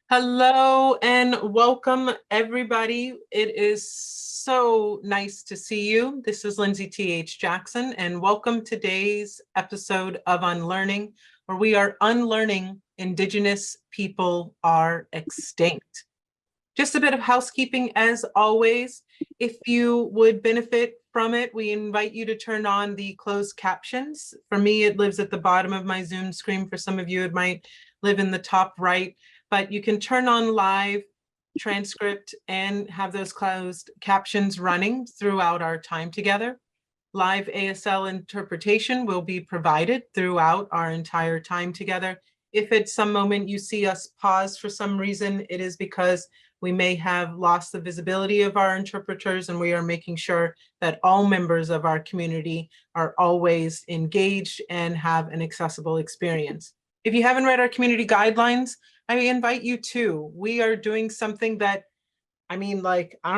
Hello and welcome, everybody. It is so nice to see you. This is Lindsey T. Jackson, and welcome to today's episode of Unlearning, where we are unlearning Indigenous people are extinct. Just a bit of housekeeping as always. If you would benefit from it, we invite you to turn on the closed captions. For me, it lives at the bottom of my Zoom screen. For some of you, it might live in the top right, but you can turn on live transcript and have those closed captions running throughout our time together. Live ASL interpretation will be provided throughout our entire time together. If at some moment you see us pause for some reason, it is because we may have lost the visibility of our interpreters, and we are making sure that all members of our community are always engaged and have an accessible experience. If you haven't read our community guidelines, I invite you to. We are doing something that, I don't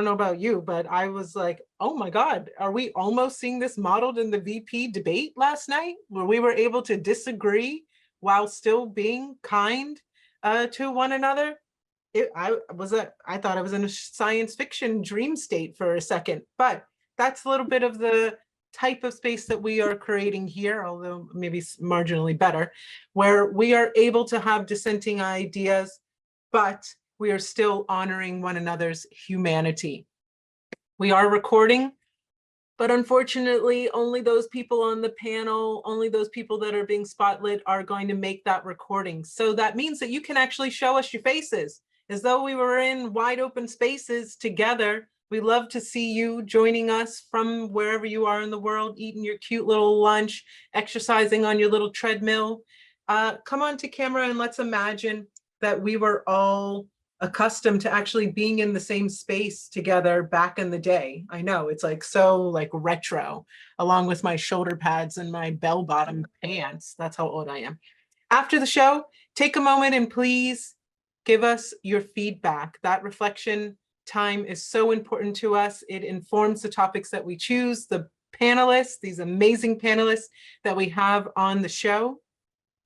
know about you, but I was like, oh my God, are we almost seeing this modeled in the VP debate last night, where we were able to disagree while still being kind to one another? I thought I was in a science fiction dream state for a second, but that's a little bit of the type of space that we are creating here, although maybe marginally better, where we are able to have dissenting ideas, but we are still honoring one another's humanity. We are recording, but unfortunately, only those people on the panel, only those people that are being spotlit are going to make that recording. So that means that you can actually show us your faces, as though we were in wide open spaces together. We love to see you joining us from wherever you are in the world, eating your cute little lunch, exercising on your little treadmill. Come on to camera and let's imagine that we were all accustomed to actually being in the same space together back in the day. I know it's like so like retro, along with my shoulder pads and my bell-bottom pants. That's how old I am. After the show, take a moment and please give us your feedback. That reflection time is so important to us. It informs the topics that we choose, the panelists, these amazing panelists that we have on the show,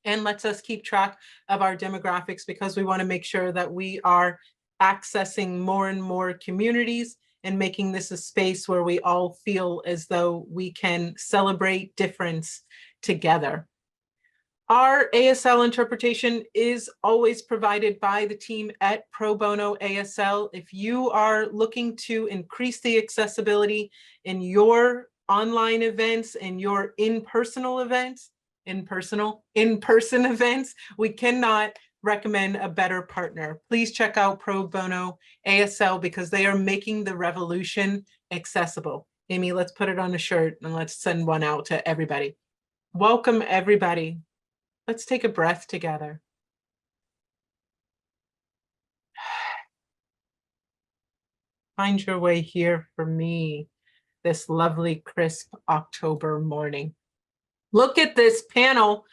and lets us keep track of our demographics, because we want to make sure that we are accessing more and more communities and making this a space where we all feel as though we can celebrate difference together. Our ASL interpretation is always provided by the team at Pro Bono ASL. If you are looking to increase the accessibility in your online events and your in-person events, we cannot recommend a better partner. Please check out Pro Bono ASL, because they are making the revolution accessible. Amy, let's put it on a shirt and let's send one out to everybody. Welcome, everybody. Let's take a breath together. Find your way here for me this lovely, crisp October morning. Look at this panel.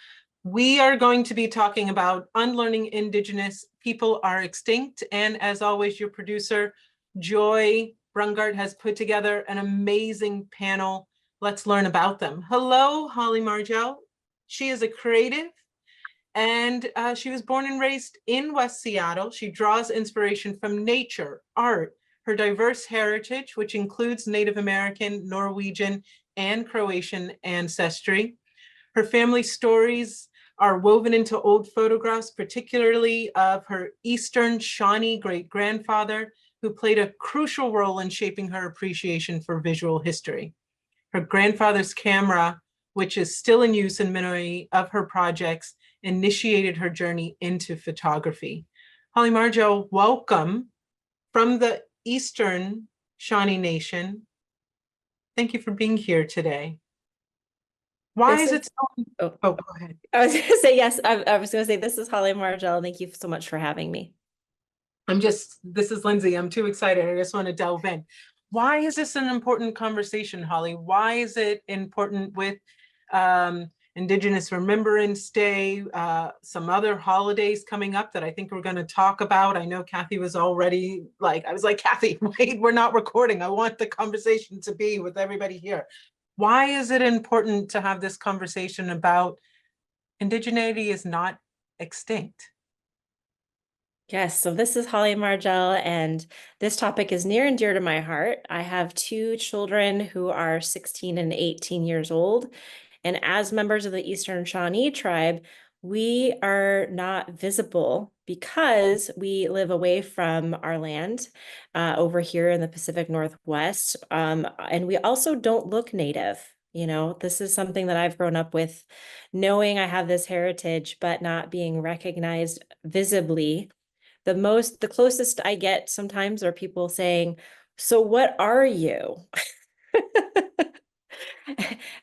We are going to be talking about Unlearning Indigenous People Are Extinct. And as always, your producer, Joy Brungart, has put together an amazing panel. Let's learn about them. Hello, Holly Margell. She is a creative, and she was born and raised in West Seattle. She draws inspiration from nature, art, her diverse heritage, which includes Native American, Norwegian, and Croatian ancestry. Her family stories are woven into old photographs, particularly of her Eastern Shawnee great-grandfather, who played a crucial role in shaping her appreciation for visual history. Her grandfather's camera, which is still in use in many of her projects, initiated her journey into photography. Holly Margell, welcome from the Eastern Shawnee Nation. Thank you for being here today. Why is it so? Oh, go ahead. I was going to say, yes, I was going to say, this is Holly Margell. Thank you so much for having me. This is Lindsey. I'm too excited. I just want to delve in. Why is this an important conversation, Holly? Why is it important with Indigenous Remembrance Day, some other holidays coming up that I think we're going to talk about? I know Kathy was already I was like, Kathy, wait, we're not recording. I want the conversation to be with everybody here. Why is it important to have this conversation about indigeneity is not extinct? Yes, so this is Holly Margell, and this topic is near and dear to my heart. I have two children who are 16 and 18 years old, and as members of the Eastern Shawnee tribe, we are not visible because we live away from our land over here in the Pacific Northwest, and we also don't look Native. You know, this is something that I've grown up with, knowing I have this heritage, but not being recognized visibly. The closest I get sometimes are people saying, "So what are you?"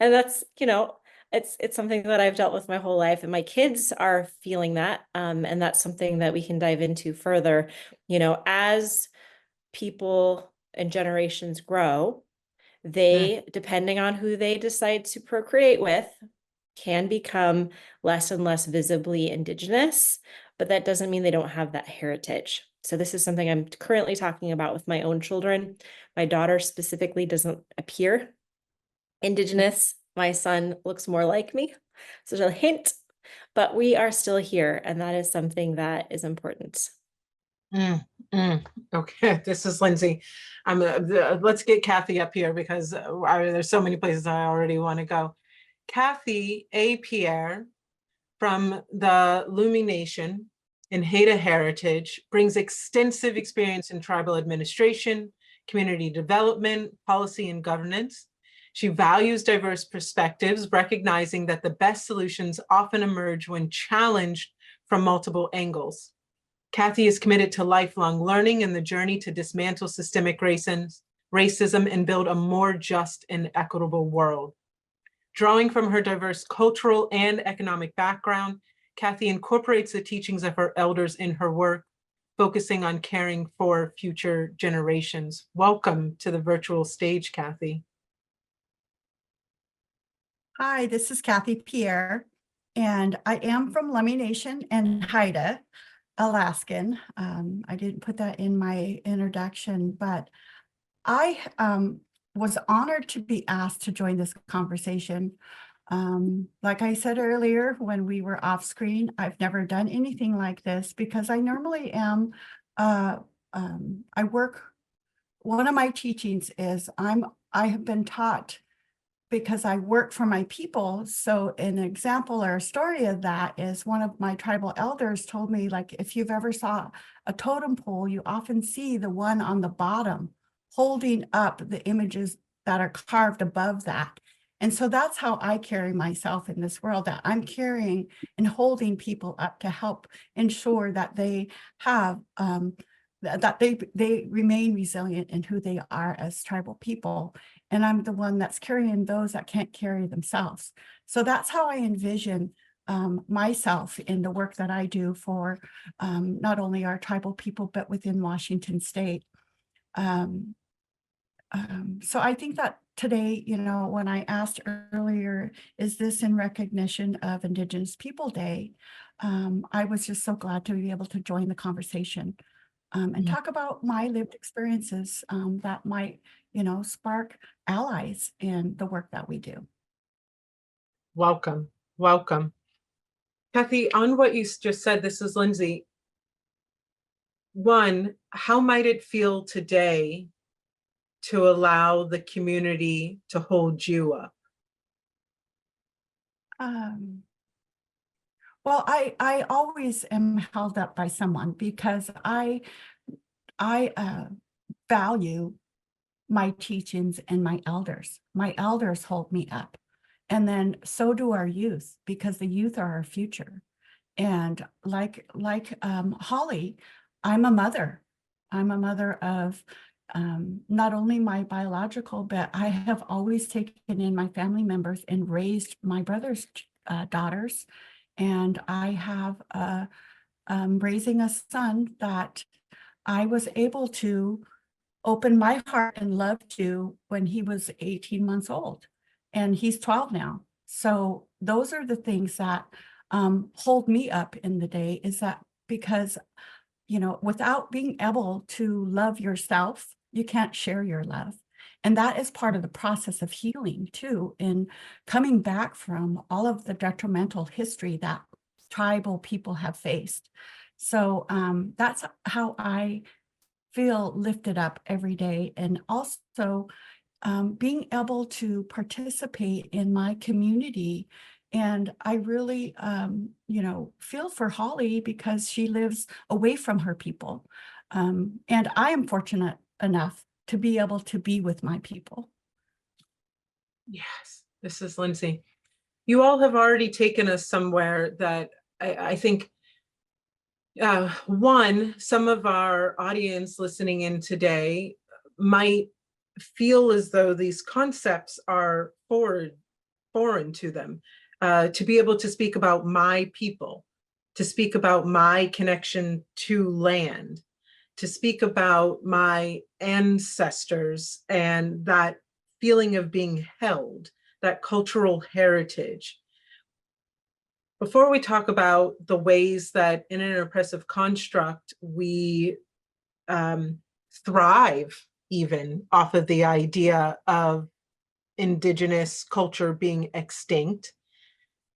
And that's, it's something that I've dealt with my whole life, and my kids are feeling that. And that's something that we can dive into further. As people and generations grow, Mm, they, depending on who they decide to procreate with, can become less and less visibly Indigenous, but that doesn't mean they don't have that heritage. So this is something I'm currently talking about with my own children. My daughter specifically doesn't appear Indigenous. My son looks more like me. So there's a hint, but we are still here, and that is something that is important. mm, Okay, this is Lindsey. Let's get Kathy up here because there's so many places I already want to go. Kathy A. Pierre from the Lumi Nation in Haida Heritage brings extensive experience in tribal administration, community development, policy, and governance. She values diverse perspectives, recognizing that the best solutions often emerge when challenged from multiple angles. Kathy is committed to lifelong learning and the journey to dismantle systemic racism and build a more just and equitable world. Drawing from her diverse cultural and economic background, Kathy incorporates the teachings of her elders in her work, focusing on caring for future generations. Welcome to the virtual stage, Kathy. Hi, this is Kathy Pierre, and I am from Lummi Nation and Haida, Alaskan. I didn't put that in my introduction, but I was honored to be asked to join this conversation. Like I said earlier, when we were off screen, I've never done anything like this because I normally am, I work, one of my teachings is I have been taught because I work for my people. So an example or a story of that is one of my tribal elders told me, like, if you've ever saw a totem pole, you often see the one on the bottom holding up the images that are carved above that. And so that's how I carry myself in this world, that I'm carrying and holding people up to help ensure that they have, that they remain resilient in who they are as tribal people. And I'm the one that's carrying those that can't carry themselves. So that's how I envision myself in the work that I do for not only our tribal people, but within Washington State. So I think that today, when I asked earlier, is this in recognition of Indigenous People Day? I was just so glad to be able to join the conversation and talk about my lived experiences that might, spark allies in the work that we do. Welcome, welcome. Kathy, on what you just said, this is Lindsey. One, how might it feel today to allow the community to hold you up? Well, I always am held up by someone because I value my teachings and my elders. My elders hold me up. And then so do our youth, because the youth are our future. And like Holly, I'm a mother. I'm a mother of not only my biological, but I have always taken in my family members and raised my brother's daughters. And I have raising a son that I was able to open my heart and love to when he was 18 months old, and he's 12 now. So those are the things that hold me up in the day, is that because, without being able to love yourself, you can't share your love. And that is part of the process of healing too, in coming back from all of the detrimental history that tribal people have faced. So that's how I feel lifted up every day. And also being able to participate in my community. And I really, feel for Holly because she lives away from her people. And I am fortunate enough to be able to be with my people. Yes, this is Lindsey. You all have already taken us somewhere that I think one, some of our audience listening in today might feel as though these concepts are foreign to them. To be able to speak about my people, to speak about my connection to land, to speak about my ancestors and that feeling of being held, that cultural heritage. Before we talk about the ways that in an oppressive construct we thrive even off of the idea of Indigenous culture being extinct,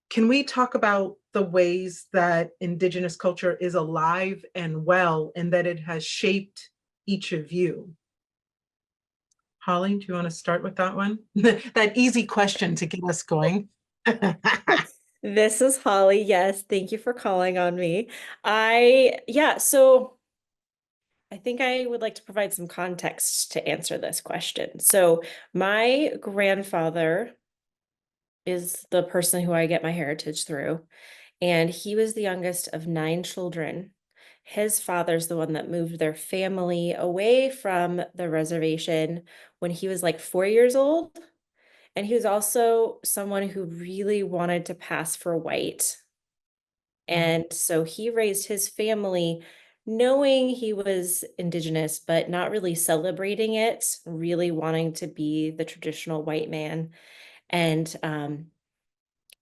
can we talk about the ways that Indigenous culture is alive and well and that it has shaped each of you? Holly, do you want to start with that one? That easy question to get us going. This is Holly. Yes, thank you for calling on me. So I think I would like to provide some context to answer this question. So my grandfather is the person who I get my heritage through, and he was the youngest of 9 children. His father's the one that moved their family away from the reservation when he was like 4 years old. And he was also someone who really wanted to pass for white. And so he raised his family knowing he was Indigenous, but not really celebrating it, really wanting to be the traditional white man. And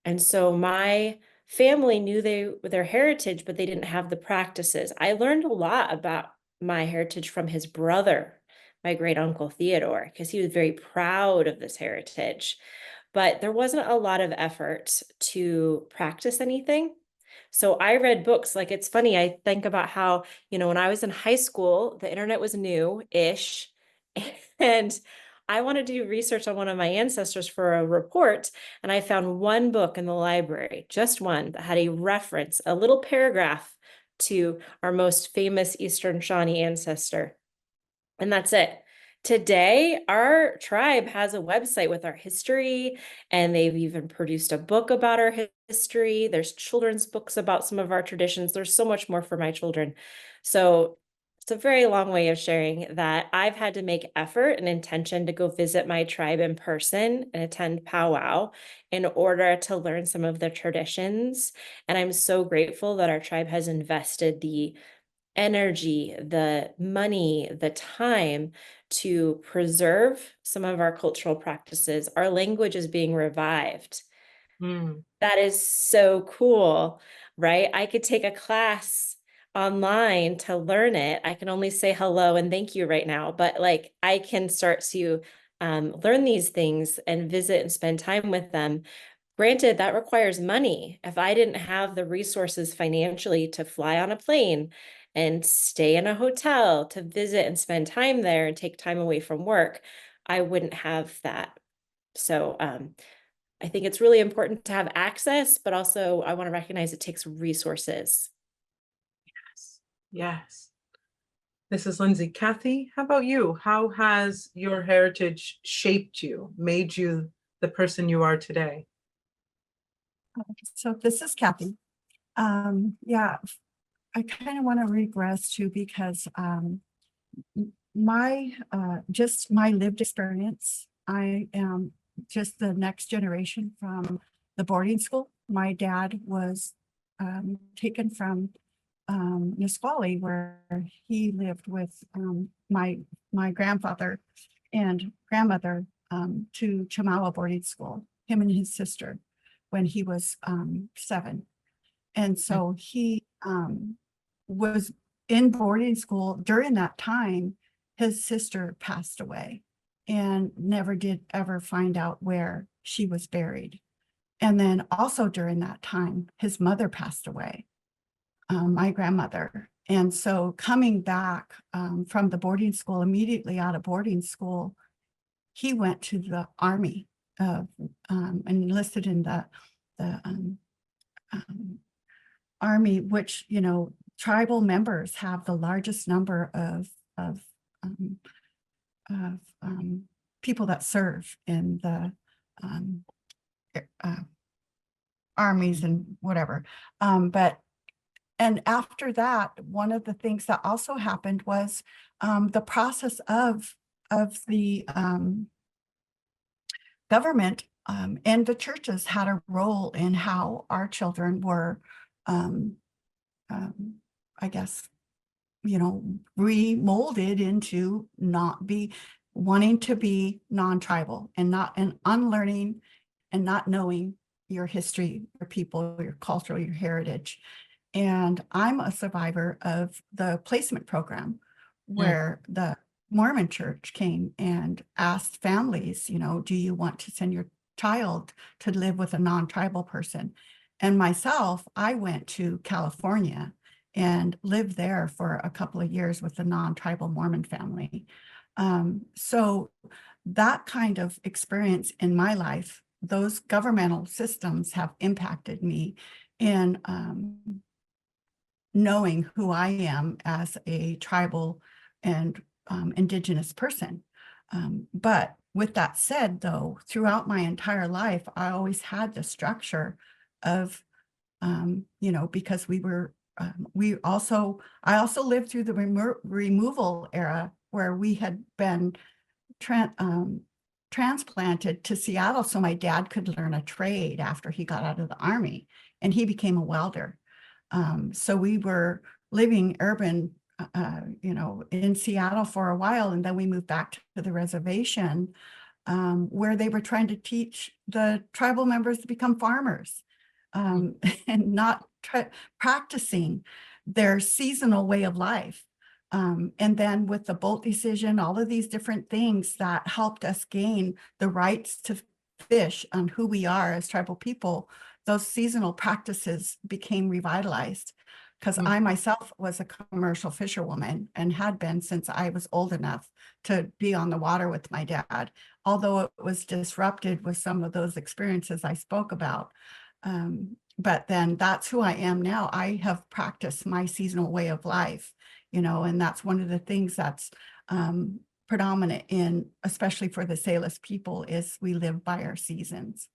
and so my family knew their heritage, but they didn't have the practices. I learned a lot about my heritage from his brother, my great uncle Theodore, because he was very proud of this heritage. But there wasn't a lot of effort to practice anything. So I read books. Like, it's funny, I think about how, when I was in high school, the internet was new-ish, and I wanted to do research on one of my ancestors for a report, and I found one book in the library, just one, that had a reference, a little paragraph to our most famous Eastern Shawnee ancestor. And that's it. Today, our tribe has a website with our history, and they've even produced a book about our history. There's children's books about some of our traditions. There's so much more for my children. So it's a very long way of sharing that I've had to make effort and intention to go visit my tribe in person and attend powwow in order to learn some of the traditions. And I'm so grateful that our tribe has invested the energy, the money, the time to preserve some of our cultural practices. Our language is being revived. That is so cool, right? I could take a class online to learn it. I can only say hello and thank you right now, but like I can start to learn these things and visit and spend time with them. Granted, that requires money. If I didn't have the resources financially to fly on a plane and stay in a hotel to visit and spend time there and take time away from work, I wouldn't have that. So I think it's really important to have access, but also I want to recognize it takes resources. Yes. Yes. This is Lindsey. Kathy, how about you? How has your heritage shaped you, made you the person you are today? So this is Kathy. Yeah, I kind of want to regress too because my just my lived experience. I am just the next generation from the boarding school. My dad was taken from Nisqually, where he lived with my grandfather and grandmother to Chamawa boarding school, him and his sister, when he was 7. And so he was in boarding school during that time. His sister passed away and never did ever find out where she was buried. And then also during that time, his mother passed away. my grandmother. And so coming back from the boarding school, immediately out of boarding school, he went to the Army and enlisted in the Army, which, you know, tribal members have the largest number of people that serve in the armies and whatever. And after that, one of the things that also happened was the process of the government and the churches had a role in how our children were, I guess, you know, remolded into not be wanting to be non-tribal and unlearning and not knowing your history, your people, your culture, your heritage. And I'm a survivor of the placement program where the Mormon church came and asked families, you know, do you want to send your child to live with a non-tribal person? And myself, I went to California and lived there for a couple of years with a non-tribal Mormon family. So that kind of experience in my life, those governmental systems have impacted me in knowing who I am as a tribal and Indigenous person. But with that said, though, throughout my entire life, I always had the structure of, you know, because I also lived through the removal era where we had been transplanted to Seattle so my dad could learn a trade after he got out of the Army, and he became a welder. So we were living urban, you know, in Seattle for a while, and then we moved back to the reservation where they were trying to teach the tribal members to become farmers and not practicing their seasonal way of life. And then with the boat decision, all of these different things that helped us gain the rights to fish on who we are as tribal people, those seasonal practices became revitalized because I myself was a commercial fisherwoman and had been since I was old enough to be on the water with my dad, although it was disrupted with some of those experiences I spoke about. But then that's who I am now. I have practiced my seasonal way of life, you know, and that's one of the things that's predominant in, especially for the Salish people, is we live by our seasons.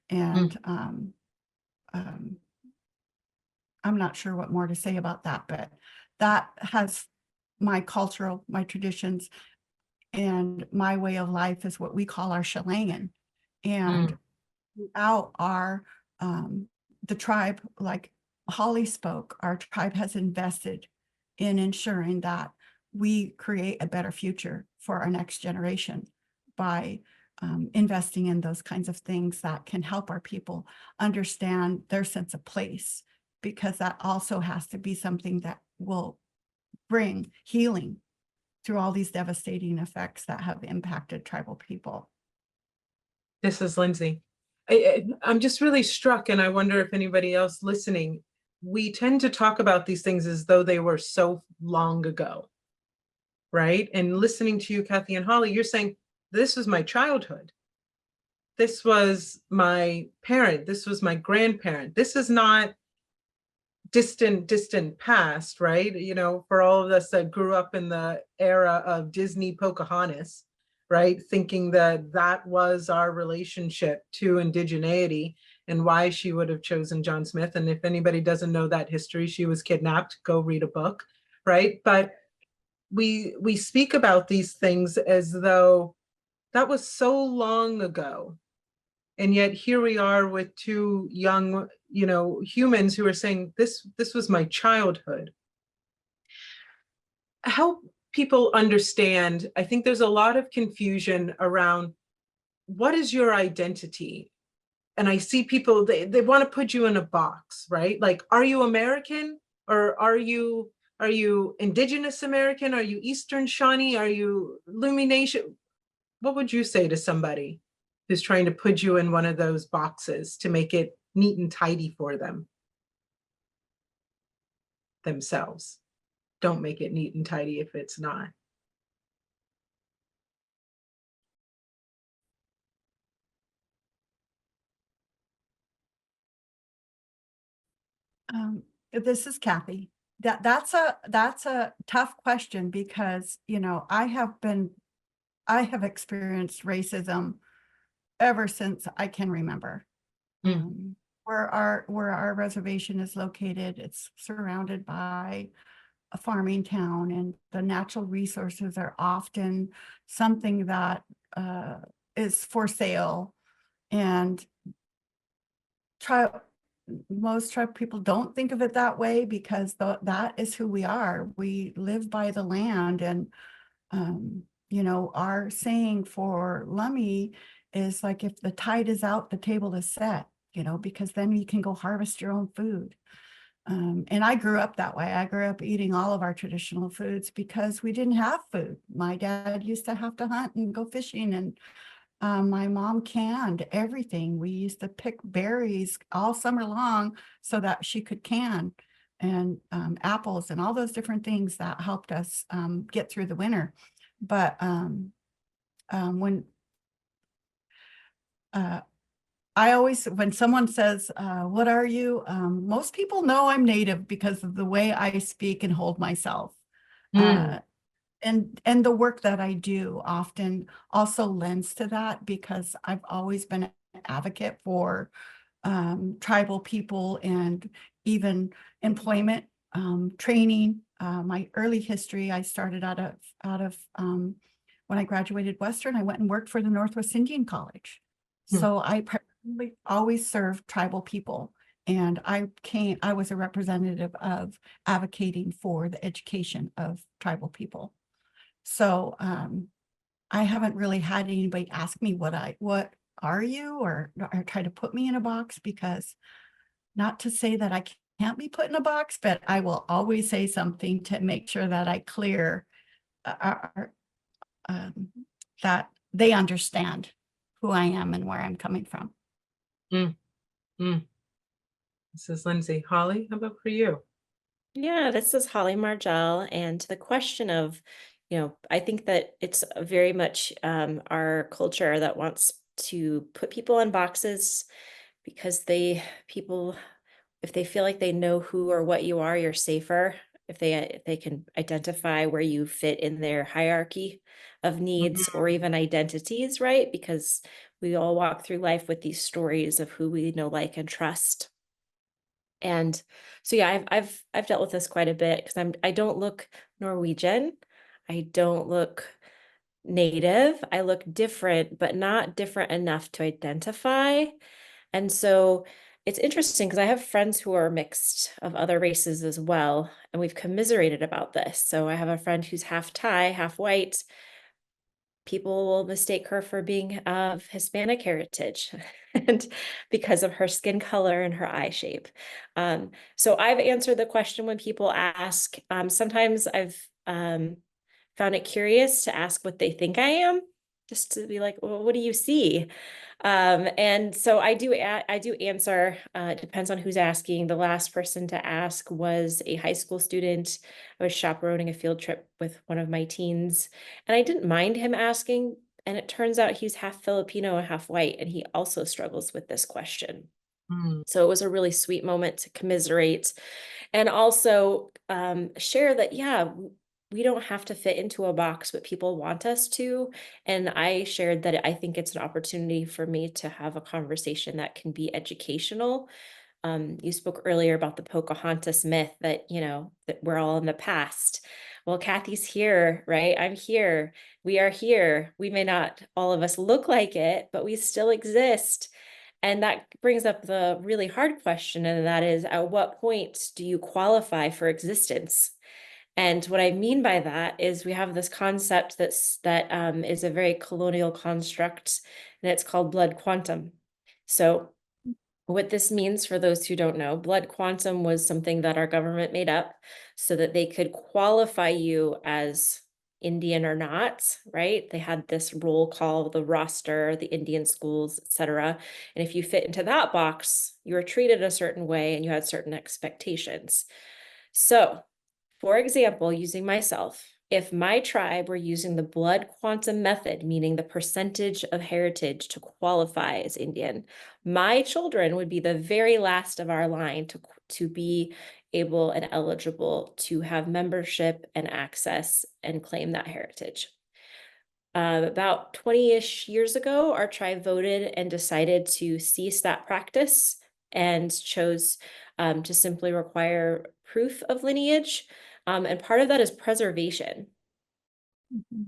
And I'm not sure what more to say about that, but that has my cultural, my traditions, and my way of life is what we call our shillangin. And throughout our the tribe, like Holly spoke, our tribe has invested in ensuring that we create a better future for our next generation by investing in those kinds of things that can help our people understand their sense of place, because that also has to be something that will bring healing through all these devastating effects that have impacted tribal people. This is Lindsey. I'm just really struck, and I wonder if anybody else listening, we tend to talk about these things as though they were so long ago, right? And listening to you, Kathy and Holly, you're saying, this was my childhood. This was my parent. This was my grandparent. This is not distant past, right? You know, for all of us that grew up in the era of Disney Pocahontas, right? Thinking that that was our relationship to indigeneity and why she would have chosen John Smith. And if anybody doesn't know that history, she was kidnapped, go read a book, right? But we speak about these things as though that was so long ago. And yet here we are with two young, you know, humans who are saying, this was my childhood. Help people understand. I think there's a lot of confusion around what is your identity? And I see people, they want to put you in a box, right? Like, are you American, or are you Indigenous American? Are you Eastern Shawnee? Are you Lumi Nation? What would you say to somebody who's trying to put you in one of those boxes to make it neat and tidy for them? themselves. Don't make it neat and tidy if it's not. This is Kathy. That's a tough question because, I have experienced racism ever since I can remember. Where our reservation is located, it's surrounded by a farming town, and the natural resources are often something that is for sale. And most tribe people don't think of it that way because that is who we are. We live by the land, and our saying for Lummi is like, if the tide is out, the table is set, because then you can go harvest your own food. And I grew up that way. I grew up eating all of our traditional foods because we didn't have food. My dad used to have to hunt and go fishing, and my mom canned everything. We used to pick berries all summer long so that she could can, and apples and all those different things that helped us get through the winter. But when when someone says, what are you? Most people know I'm Native because of the way I speak and hold myself. And the work that I do often also lends to that, because I've always been an advocate for tribal people, and even employment, training. My early history, I started out of when I graduated Western, I went and worked for the Northwest Indian College. So I primarily always served tribal people. And I was a representative of advocating for the education of tribal people. So I haven't really had anybody ask me what are you, or try to put me in a box, because not to say that I can't be put in a box, but I will always say something to make sure that I clear that they understand who I am and where I'm coming from. This is Lindsey. Holly, how about for you? Yeah, this is Holly Margell. And to the question of, I think that it's very much our culture that wants to put people in boxes because if they feel like they know who or what you are, you're safer. If they can identify where you fit in their hierarchy of needs or even identities, right? Because we all walk through life with these stories of who we know, like, and trust. And so, yeah, I've dealt with this quite a bit because I don't look Norwegian. I don't look Native. I look different, but not different enough to identify. And so it's interesting because I have friends who are mixed of other races as well, and we've commiserated about this. So I have a friend who's half Thai, half white. People will mistake her for being of Hispanic heritage and because of her skin color and her eye shape. So I've answered the question when people ask. Sometimes I've found it curious to ask what they think I am, just to be like, well, what do you see? And so I do answer. It depends on who's asking. The last person to ask was a high school student. I was chaperoning a field trip with one of my teens, and I didn't mind him asking. And it turns out he's half Filipino and half white, and he also struggles with this question. So it was a really sweet moment to commiserate and also share that, yeah, we don't have to fit into a box, but people want us to. And I shared that I think it's an opportunity for me to have a conversation that can be educational. You spoke earlier about the Pocahontas myth that, that we're all in the past. Well, Kathy's here, right? I'm here. We are here. We may not, all of us, look like it, but we still exist. And that brings up the really hard question, and that is, at what point do you qualify for existence? And what I mean by that is we have this concept that is a very colonial construct, and it's called blood quantum. So what this means, for those who don't know, blood quantum was something that our government made up so that they could qualify you as Indian or not, right? They had this roll call, the roster, the Indian schools, etc. And if you fit into that box, you were treated a certain way and you had certain expectations. So, for example, using myself, if my tribe were using the blood quantum method, meaning the percentage of heritage to qualify as Indian, my children would be the very last of our line to be able and eligible to have membership and access and claim that heritage. About 20-ish years ago, our tribe voted and decided to cease that practice and chose to simply require proof of lineage. And part of that is preservation. Mhm.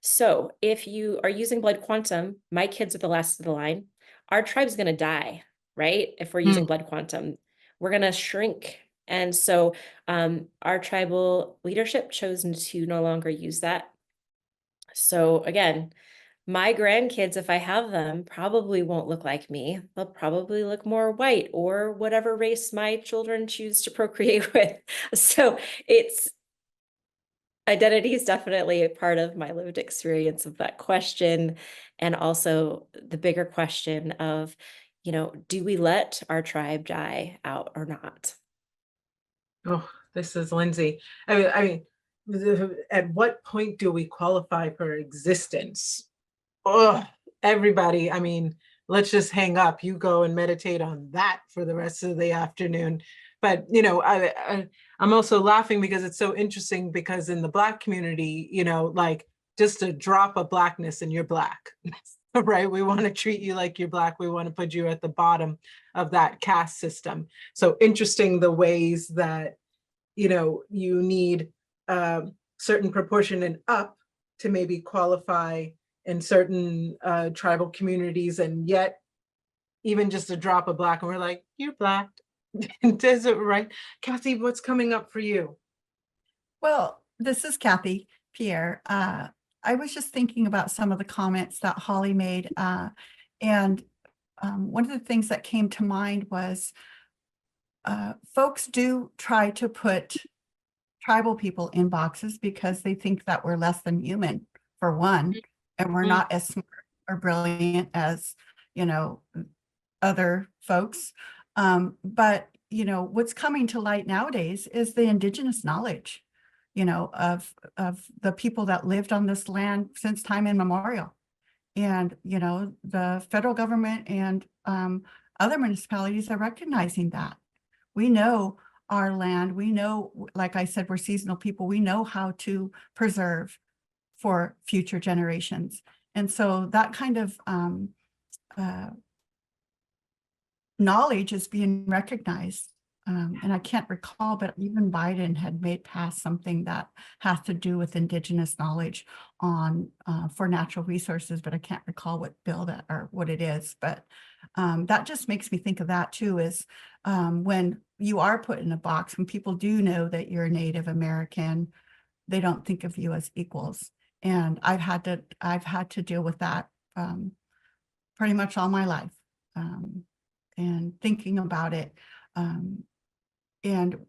So if you are using blood quantum, my kids are the last of the line. Our tribe's going to die, right? If we're using blood quantum, we're going to shrink. And so our tribal leadership chose to no longer use that. So again, my grandkids, if I have them, probably won't look like me. They'll probably look more white or whatever race my children choose to procreate with. So identity is definitely a part of my lived experience of that question. And also the bigger question of, do we let our tribe die out or not? Oh, this is Lindsey. At what point do we qualify for existence? Oh, everybody, let's just hang up. You go and meditate on that for the rest of the afternoon. But, I'm also laughing because it's so interesting because in the Black community, like just a drop of Blackness and you're Black, right? We want to treat you like you're Black. We want to put you at the bottom of that caste system. So interesting the ways that, you need certain proportion and up to maybe qualify in certain tribal communities, and yet even just a drop of Black and we're like, you're Black. Is it right? Kathy, what's coming up for you? Well, this is Kathy Pierre. I was just thinking about some of the comments that Holly made. And one of the things that came to mind was folks do try to put tribal people in boxes because they think that we're less than human, for one, and we're not as smart or brilliant as, other folks. But, what's coming to light nowadays is the indigenous knowledge, of the people that lived on this land since time immemorial. And, the federal government and other municipalities are recognizing that. We know our land. We know, like I said, we're seasonal people. We know how to preserve for future generations. And so that kind of knowledge is being recognized. And I can't recall, but even Biden had made pass something that has to do with indigenous knowledge on for natural resources, but I can't recall what bill that or what it is. But that just makes me think of that too, is when you are put in a box, when people do know that you're a Native American, they don't think of you as equals. And I've had to deal with that pretty much all my life, and thinking about it. And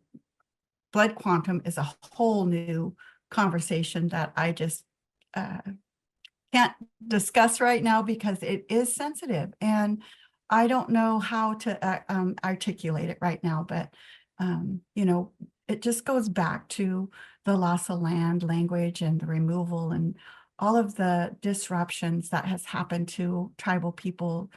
blood quantum is a whole new conversation that I just can't discuss right now because it is sensitive and I don't know how to articulate it right now, but it just goes back to the loss of land, language, and the removal and all of the disruptions that has happened to tribal people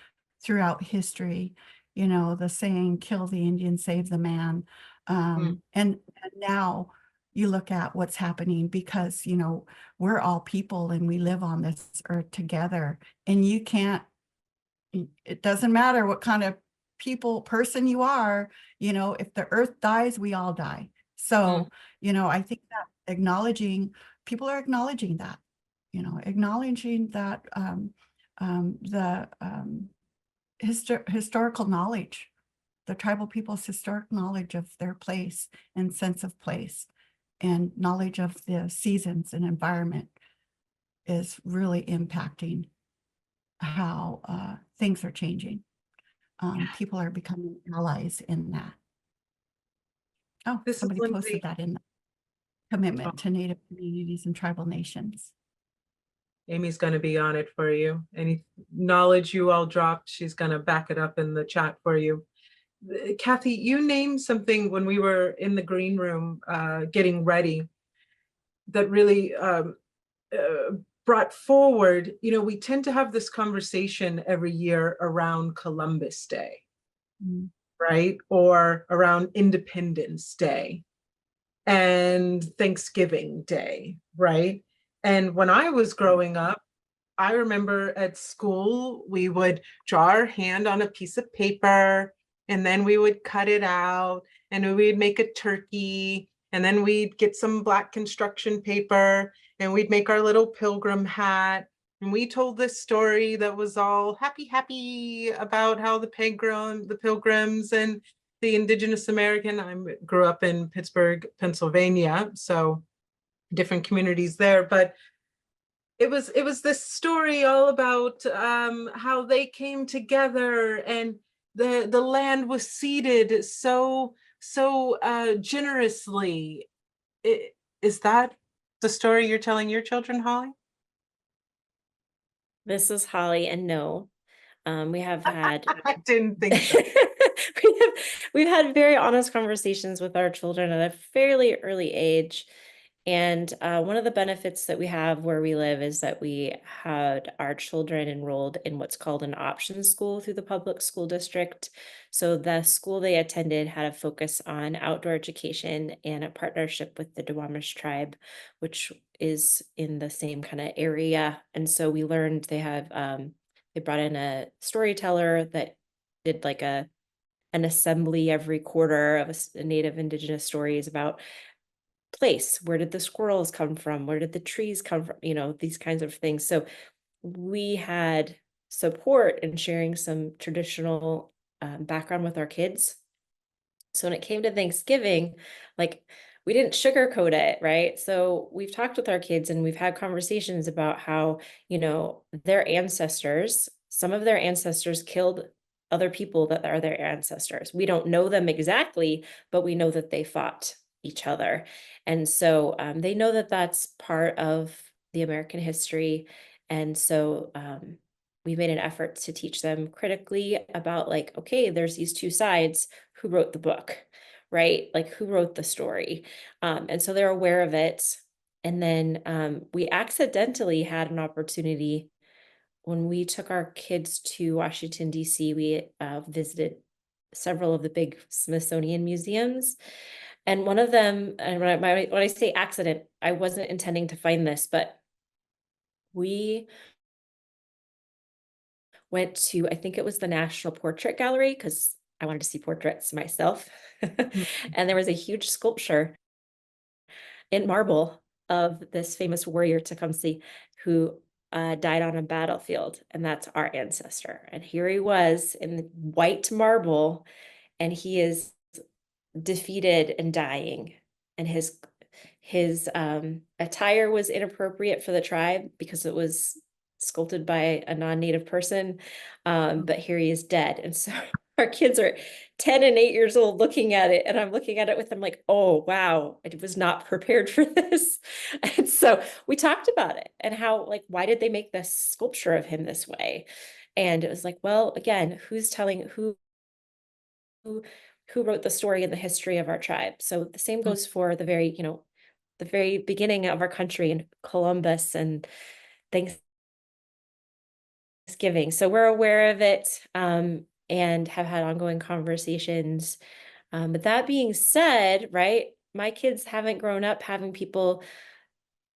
throughout history. The saying, kill the Indian, save the man. And now you look at what's happening because, we're all people and we live on this earth together. And it doesn't matter what kind of person you are, if the earth dies, we all die. So, I think that people are acknowledging that, acknowledging that the historical knowledge, the tribal people's historic knowledge of their place and sense of place and knowledge of the seasons and environment is really impacting how things are changing. People are becoming allies in that. Oh, somebody posted that in the commitment to Native communities and tribal nations. Amy's going to be on it for you. Any knowledge you all dropped, she's going to back it up in the chat for you. Kathy, you named something when we were in the green room getting ready that really brought forward, we tend to have this conversation every year around Columbus Day, right? Or around Independence Day and Thanksgiving Day, right? And when I was growing up, I remember at school, we would draw our hand on a piece of paper and then we would cut it out and we'd make a turkey and then we'd get some black construction paper and we'd make our little pilgrim hat. And we told this story that was all happy about how the pilgrims and the Indigenous American, I grew up in Pittsburgh, Pennsylvania, so different communities there, but it was this story all about how they came together and the land was ceded so generously. Is that the story you're telling your children, Holly? This is Holly, and no, we have had I didn't think so. we've had very honest conversations with our children at a fairly early age. And one of the benefits that we have where we live is that we had our children enrolled in what's called an option school through the public school district. So the school they attended had a focus on outdoor education and a partnership with the Duwamish tribe, which is in the same kind of area. And so we learned they brought in a storyteller that did like an assembly every quarter of a Native Indigenous stories about place. Where did the squirrels come from? Where did the trees come from? These kinds of things. So we had support in sharing some traditional background with our kids. So when it came to Thanksgiving, like we didn't sugarcoat it, right? So we've talked with our kids and we've had conversations about how, their ancestors, some of their ancestors killed other people that are their ancestors. We don't know them exactly, but we know that they fought each other. And so they know that that's part of the American history. And so we made an effort to teach them critically about like, okay, there's these two sides. Who wrote the book, right? Like who wrote the story? And so they're aware of it. And then we accidentally had an opportunity when we took our kids to Washington, D.C., we visited several of the big Smithsonian museums. And one of them, and when I say accident, I wasn't intending to find this, but we went to, I think it was the National Portrait Gallery, because I wanted to see portraits myself. And there was a huge sculpture in marble of this famous warrior Tecumseh who died on a battlefield. And that's our ancestor. And here he was in white marble, and he is defeated and dying. And his attire was inappropriate for the tribe because it was sculpted by a non-native person, but here he is dead. And so our kids are 10 and 8 years old looking at it, and I'm looking at it with them like, oh wow, I was not prepared for this. And so we talked about it and how, like, why did they make this sculpture of him this way? And it was like, well, again, who wrote the story and the history of our tribe? So the same goes for the very beginning of our country and Columbus and Thanksgiving. So we're aware of it and have had ongoing conversations. But that being said, right, my kids haven't grown up having people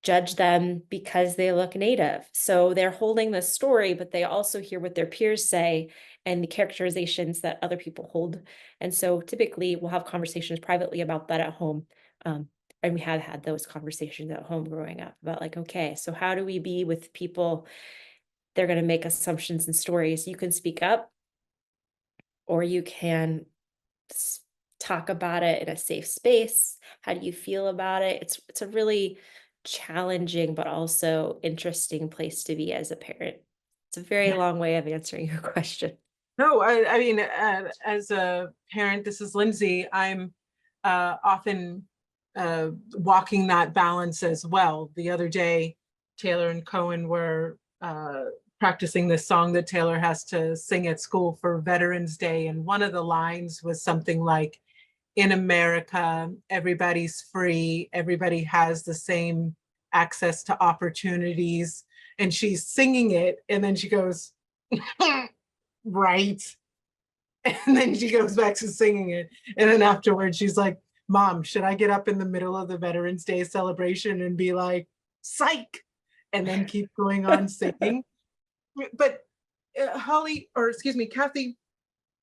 judge them because they look Native. So they're holding the story, but they also hear what their peers say and the characterizations that other people hold. And so typically we'll have conversations privately about that at home. And we have had those conversations at home growing up about like, okay, so how do we be with people? They're going to make assumptions and stories. You can speak up or you can talk about it in a safe space. How do you feel about it? It's a really challenging, but also interesting place to be as a parent. It's a very long way of answering your question. No, I mean, as a parent, this is Lindsey. I'm often walking that balance as well. The other day, Taylor and Cohen were practicing this song that Taylor has to sing at school for Veterans Day. And one of the lines was something like, in America, everybody's free, everybody has the same access to opportunities. And she's singing it, and then she goes, right. And then she goes back to singing it. And then afterwards, she's like, Mom, should I get up in the middle of the Veterans Day celebration and be like, psych, and then keep going on singing? But Holly, or excuse me, Kathy,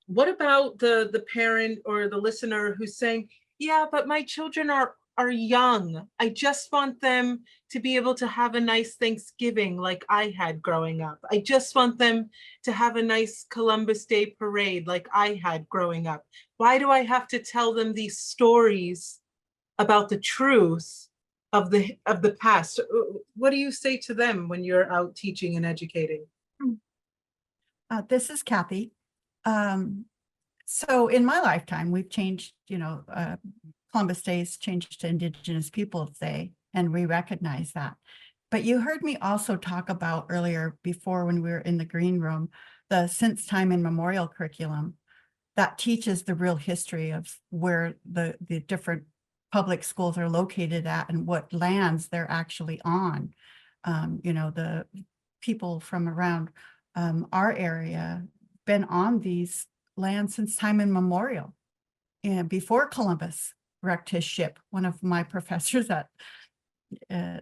what about the parent or the listener who's saying, yeah, but my children are young. I just want them to be able to have a nice Thanksgiving like I had growing up. I just want them to have a nice Columbus Day parade like I had growing up. Why do I have to tell them these stories about the truth of the past? What do you say to them when you're out teaching and educating? This is Kathy. So in my lifetime, we've changed, Columbus Day's changed to Indigenous Peoples Day, and we recognize that. But you heard me also talk about earlier, before when we were in the green room, the Since Time Immemorial curriculum that teaches the real history of where the different public schools are located at and what lands they're actually on. The people from around our area been on these lands since time immemorial. And before Columbus wrecked his ship, one of my professors at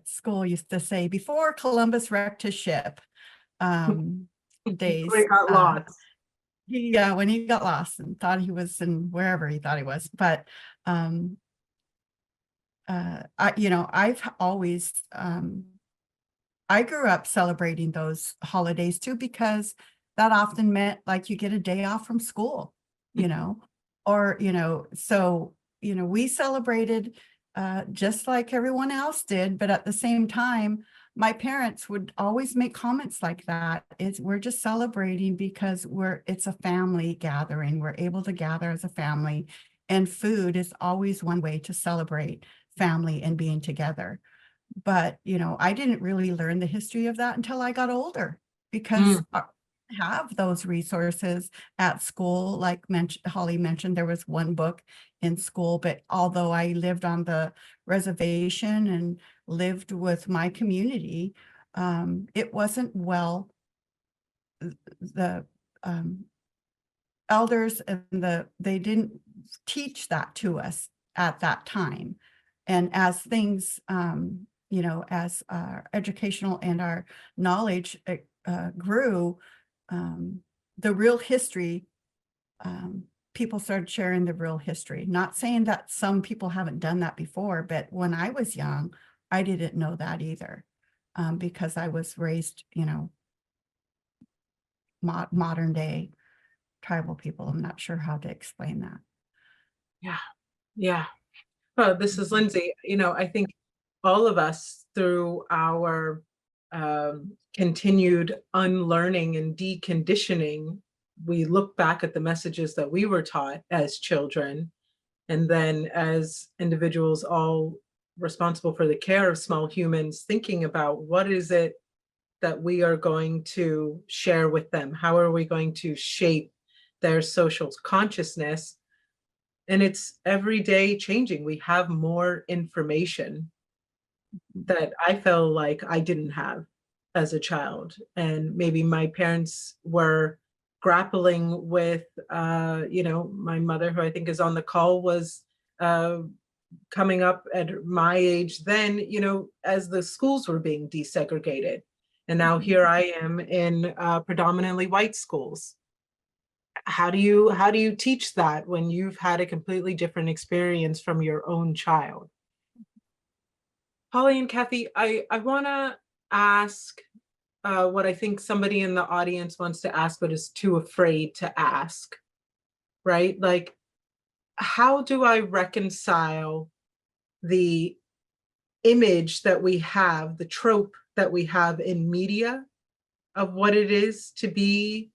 school used to say, before Columbus wrecked his ship, days. They got lost. When he got lost and thought he was in wherever he thought he was. But I've always I grew up celebrating those holidays too, because that often meant like you get a day off from school, or, so, we celebrated just like everyone else did. But at the same time, my parents would always make comments like that. We're just celebrating because it's a family gathering. We're able to gather as a family, and food is always one way to celebrate family and being together. But, I didn't really learn the history of that until I got older, because I have those resources at school. Like Holly mentioned, there was one book in school, but although I lived on the reservation and lived with my community, it wasn't the elders and they didn't teach that to us at that time. And as things, as our educational and our knowledge grew, the real history, people started sharing the real history. Not saying that some people haven't done that before, but when I was young, I didn't know that either, because I was raised, modern day tribal people. I'm not sure how to explain that. Yeah. Oh, this is Lindsey. I think all of us, through our continued unlearning and deconditioning, we look back at the messages that we were taught as children, and then as individuals all responsible for the care of small humans, thinking about what is it that we are going to share with them? How are we going to shape their social consciousness? And it's every day changing. We have more information that I felt like I didn't have as a child. And maybe my parents were grappling with, my mother, who I think is on the call, was coming up at my age then, as the schools were being desegregated. And now here I am in predominantly white schools. How do you teach that when you've had a completely different experience from your own child? Holly and Kathy, I want to ask what I think somebody in the audience wants to ask, but is too afraid to ask, right? Like, how do I reconcile the image that we have, the trope that we have in media of what it is to be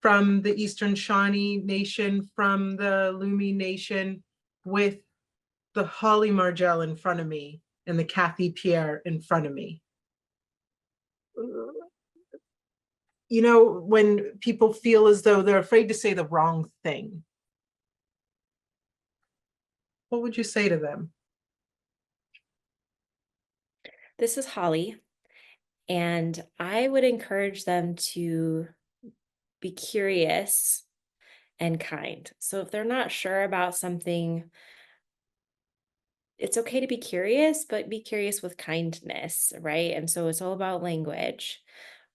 from the Eastern Shawnee Nation, from the Lumi Nation, with the Holly Margell in front of me and the Kathy Pierre in front of me? when people feel as though they're afraid to say the wrong thing, what would you say to them? This is Holly, and I would encourage them to be curious and kind. So if they're not sure about something, it's okay to be curious, but be curious with kindness, right? And so it's all about language,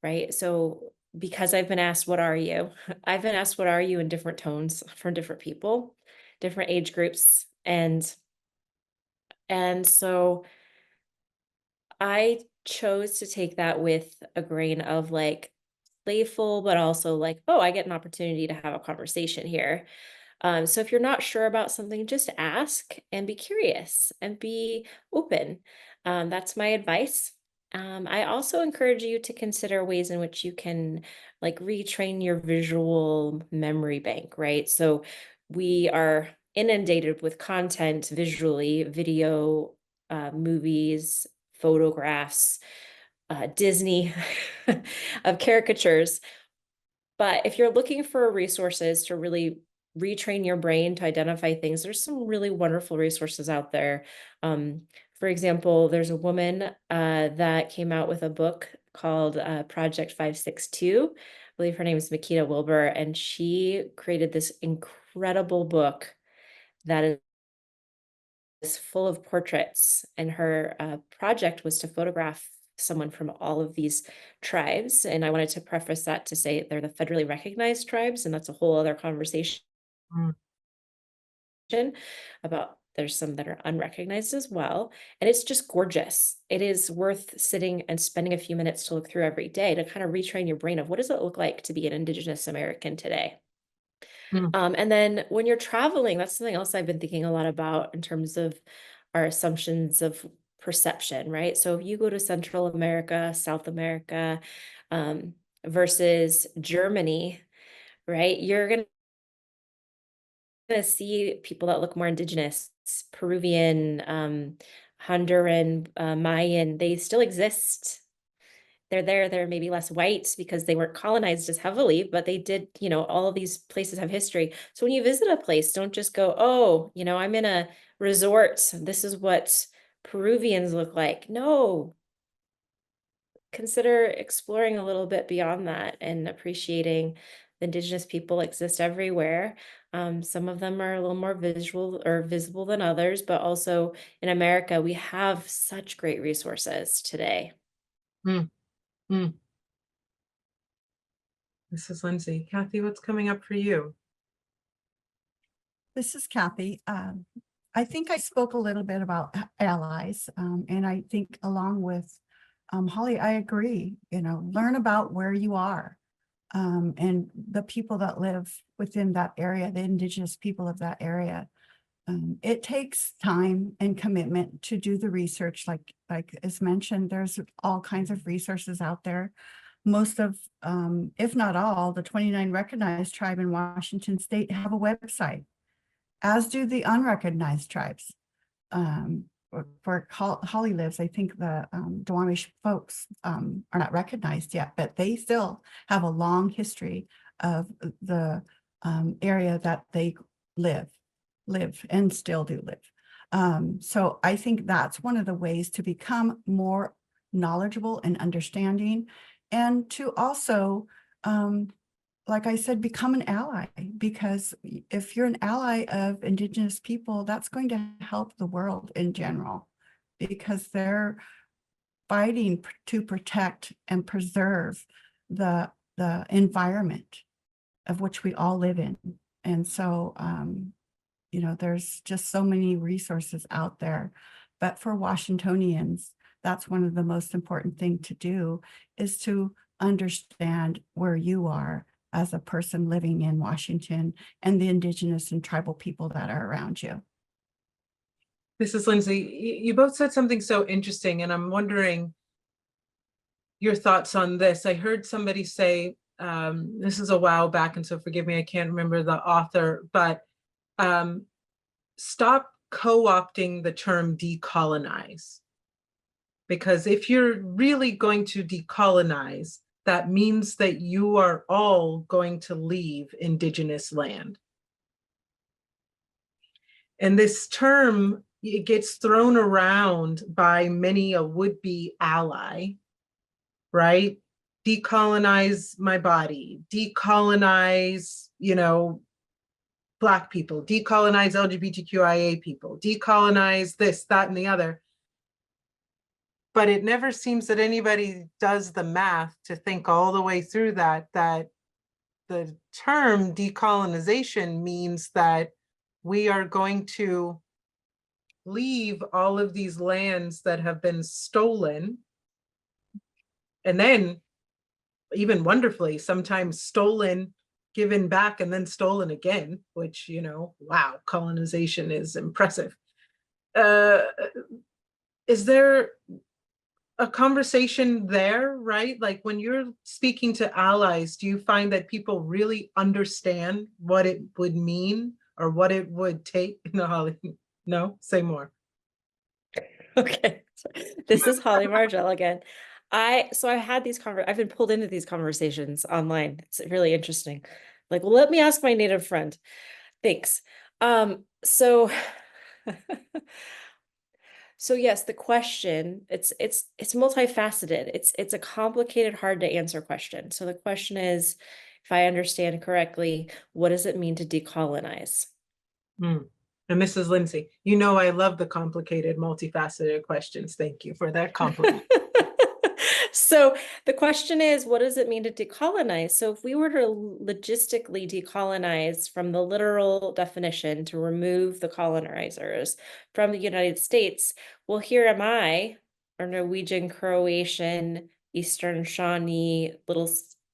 right? So because I've been asked, what are you? I've been asked, what are you, in different tones from different people, different age groups. And so I chose to take that with a grain of like playful, but also like, oh, I get an opportunity to have a conversation here. So if you're not sure about something, just ask and be curious and be open. That's my advice. I also encourage you to consider ways in which you can like retrain your visual memory bank, right? So we are inundated with content visually, video, movies, photographs, Disney of caricatures. But if you're looking for resources to really retrain your brain to identify things, there's some really wonderful resources out there. For example, there's a woman that came out with a book called Project 562. I believe her name is Makita Wilbur, and she created this incredible book that is full of portraits. And her project was to photograph someone from all of these tribes. And I wanted to preface that to say they're the federally recognized tribes, and that's a whole other conversation Mm. about there's some that are unrecognized as well. And it's just gorgeous. It is worth sitting and spending a few minutes to look through every day to kind of retrain your brain of what does it look like to be an Indigenous American today. And then when you're traveling, that's something else I've been thinking a lot about in terms of our assumptions of perception, right? So if you go to Central America, South America, versus Germany, right, you're going to see people that look more Indigenous, Peruvian, Honduran, Mayan, they still exist. They're there. They're maybe less white because they weren't colonized as heavily, but they did, all of these places have history. So when you visit a place, don't just go, oh, I'm in a resort. This is what Peruvians look like. No, consider exploring a little bit beyond that and appreciating the Indigenous people exist everywhere. Some of them are a little more visual or visible than others, but also in America, we have such great resources today. Mm. Mm. This is Lindsey. Kathy, what's coming up for you? This is Kathy. I think I spoke a little bit about allies, and I think along with Holly, I agree, learn about where you are and the people that live within that area, the Indigenous people of that area. It takes time and commitment to do the research. Like as mentioned, there's all kinds of resources out there. Most of, if not all, the 29 recognized tribe in Washington state have a website, as do the unrecognized tribes. Where Holly lives, I think the Duwamish folks are not recognized yet, but they still have a long history of the area that they live and still do live. So I think that's one of the ways to become more knowledgeable and understanding, and to also like I said, become an ally, because if you're an ally of Indigenous people, that's going to help the world in general, because they're fighting to protect and preserve the environment of which we all live in. And so, there's just so many resources out there. But for Washingtonians, that's one of the most important thing to do, is to understand where you are as a person living in Washington and the Indigenous and tribal people that are around you. This is Lindsey. You both said something so interesting, and I'm wondering your thoughts on this. I heard somebody say, this is a while back, and so forgive me, I can't remember the author, but stop co-opting the term decolonize. Because if you're really going to decolonize, that means that you are all going to leave Indigenous land. And this term, it gets thrown around by many a would-be ally, right? Decolonize my body, decolonize, Black people, decolonize LGBTQIA people, decolonize this, that, and the other. But it never seems that anybody does the math to think all the way through that the term decolonization means that we are going to leave all of these lands that have been stolen, and then even wonderfully, sometimes stolen, given back, and then stolen again, which, wow, colonization is impressive. Is there a conversation there, right? Like when you're speaking to allies, do you find that people really understand what it would mean or what it would take? No, say more. Okay, this is Holly Margell again. I've had these I've been pulled into these conversations online. It's really interesting. Like, well, let me ask my Native friend. Thanks. So yes, the question, it's multifaceted. It's a complicated, hard to answer question. So the question is, if I understand correctly, what does it mean to decolonize? And Mrs. Lindsey, I love the complicated, multifaceted questions. Thank you for that compliment. So the question is, what does it mean to decolonize? So if we were to logistically decolonize from the literal definition to remove the colonizers from the United States, well, here am I, a Norwegian, Croatian, Eastern Shawnee, little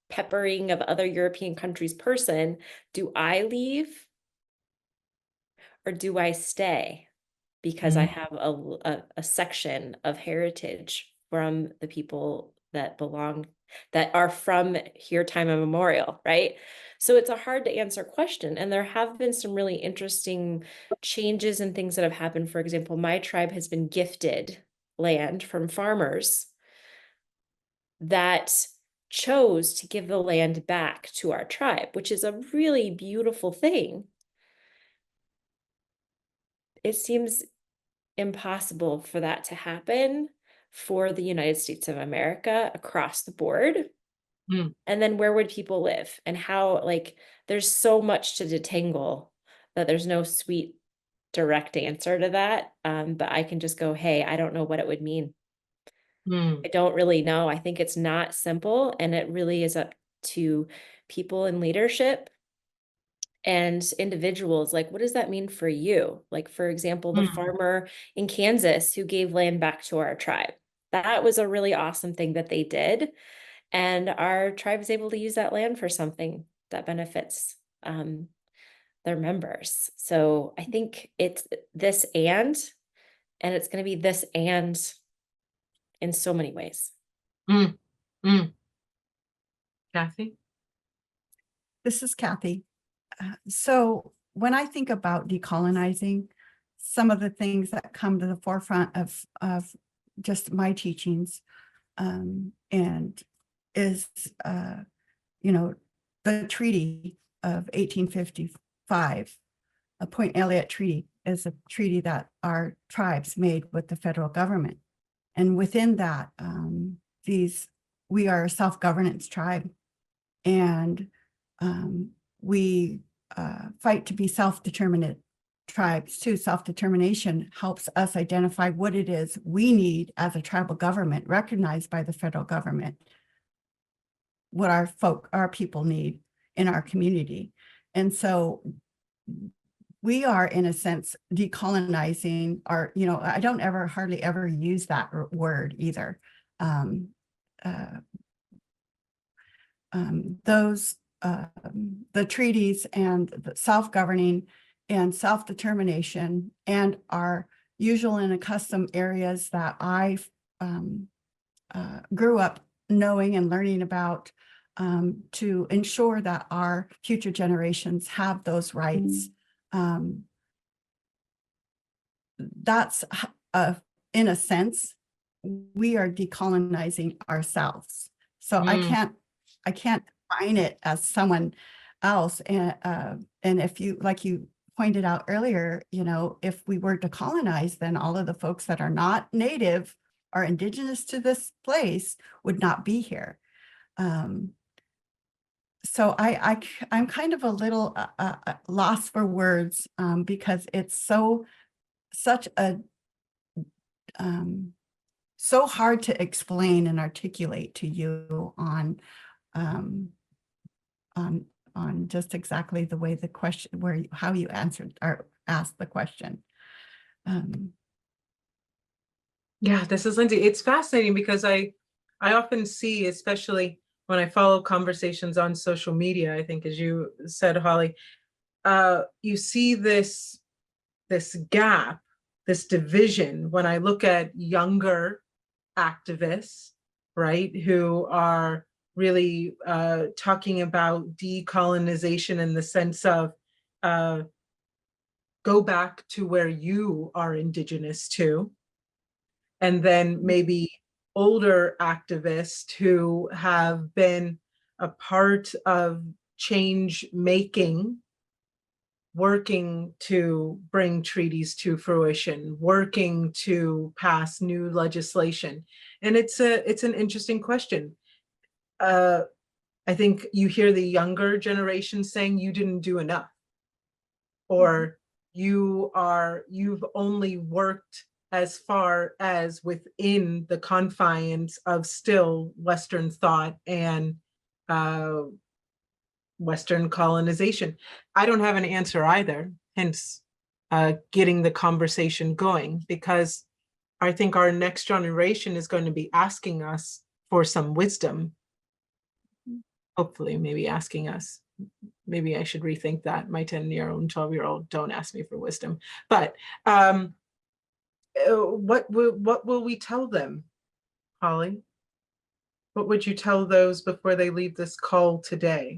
peppering of other European countries person. Do I leave? Or do I stay because I have a section of heritage from the people that are from here time immemorial, right? So it's a hard to answer question. And there have been some really interesting changes and things that have happened. For example, my tribe has been gifted land from farmers that chose to give the land back to our tribe, which is a really beautiful thing. It seems impossible for that to happen for the United States of America across the board. And then where would people live and how, there's so much to detangle that there's no sweet direct answer to that. But I can just go, hey, I don't know what it would mean. I don't really know. I think it's not simple, and it really is up to people in leadership and individuals. Like, what does that mean for you? Like, for example, the farmer in Kansas who gave land back to our tribe. That was a really awesome thing that they did. And our tribe is able to use that land for something that benefits their members. So I think it's this and it's going to be this and in so many ways. Kathy? This is Kathy. So when I think about decolonizing, some of the things that come to the forefront of just my teachings and is, the Treaty of 1855, a Point Elliott Treaty, is a treaty that our tribes made with the federal government. And within that, we are a self-governance tribe, and we fight to be self-determinate tribes too. Self-determination helps us identify what it is we need as a tribal government, recognized by the federal government, what our people need in our community. And so we are, in a sense, decolonizing our, I don't hardly ever use that word either. The treaties and the self-governing and self-determination and our usual and accustomed areas that I grew up knowing and learning about, to ensure that our future generations have those rights. That's, in a sense, we are decolonizing ourselves. So I can't I can't define it as someone else. And if you, like you pointed out earlier, you know, if we were to colonize, then all of the folks that are not Native or Indigenous to this place would not be here. So I'm kind of a little lost for words because it's such a so hard to explain and articulate to you on just exactly the way the question, how you answered or asked the question. Yeah, this is Lindsey. It's fascinating because I often see, especially when I follow conversations on social media, I think, as you said, Holly, you see this gap, this division when I look at younger activists, right, who are really talking about decolonization in the sense of go back to where you are Indigenous to, and then maybe older activists who have been a part of change making, working to bring treaties to fruition, working to pass new legislation. And it's an interesting question. I think you hear the younger generation saying you didn't do enough, or you've only worked as far as within the confines of still Western thought and Western colonization. I don't have an answer either, hence getting the conversation going, because I think our next generation is going to be asking us for some wisdom. Hopefully, maybe asking us. Maybe I should rethink that. My 10-year-old and 12-year-old don't ask me for wisdom. But what will we tell them, Holly? What would you tell those before they leave this call today?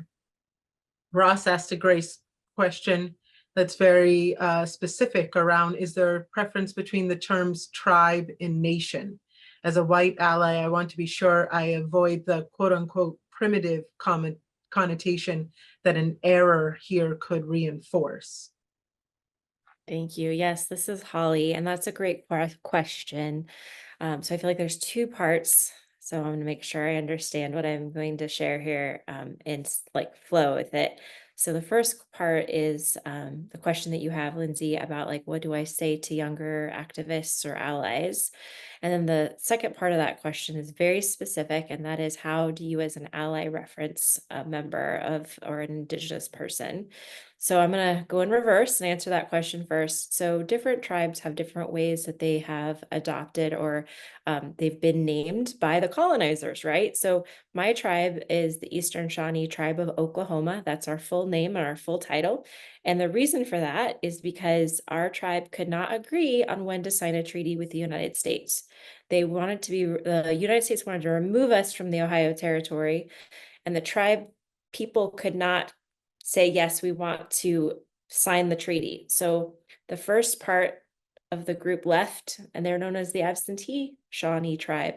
Ross asked a great question that's very specific around, is there a preference between the terms tribe and nation? As a white ally, I want to be sure I avoid the quote unquote primitive connotation that an error here could reinforce. Thank you. Yes, this is Holly, and that's a great question. So I feel like there's two parts. So I'm going to make sure I understand what I'm going to share here and like flow with it. So the first part is the question that you have, Lindsey, about like, what do I say to younger activists or allies? And then the second part of that question is very specific, and that is, how do you as an ally reference a member of or an Indigenous person? So I'm going to go in reverse and answer that question first. So different tribes have different ways that they have adopted or they've been named by the colonizers, right? So my tribe is the Eastern Shawnee Tribe of Oklahoma. That's our full name and our full title. And the reason for that is because our tribe could not agree on when to sign a treaty with the United States. The United States wanted to remove us from the Ohio Territory, and the tribe people could not say, yes, we want to sign the treaty. So the first part of the group left, and they're known as the absentee Shawnee tribe,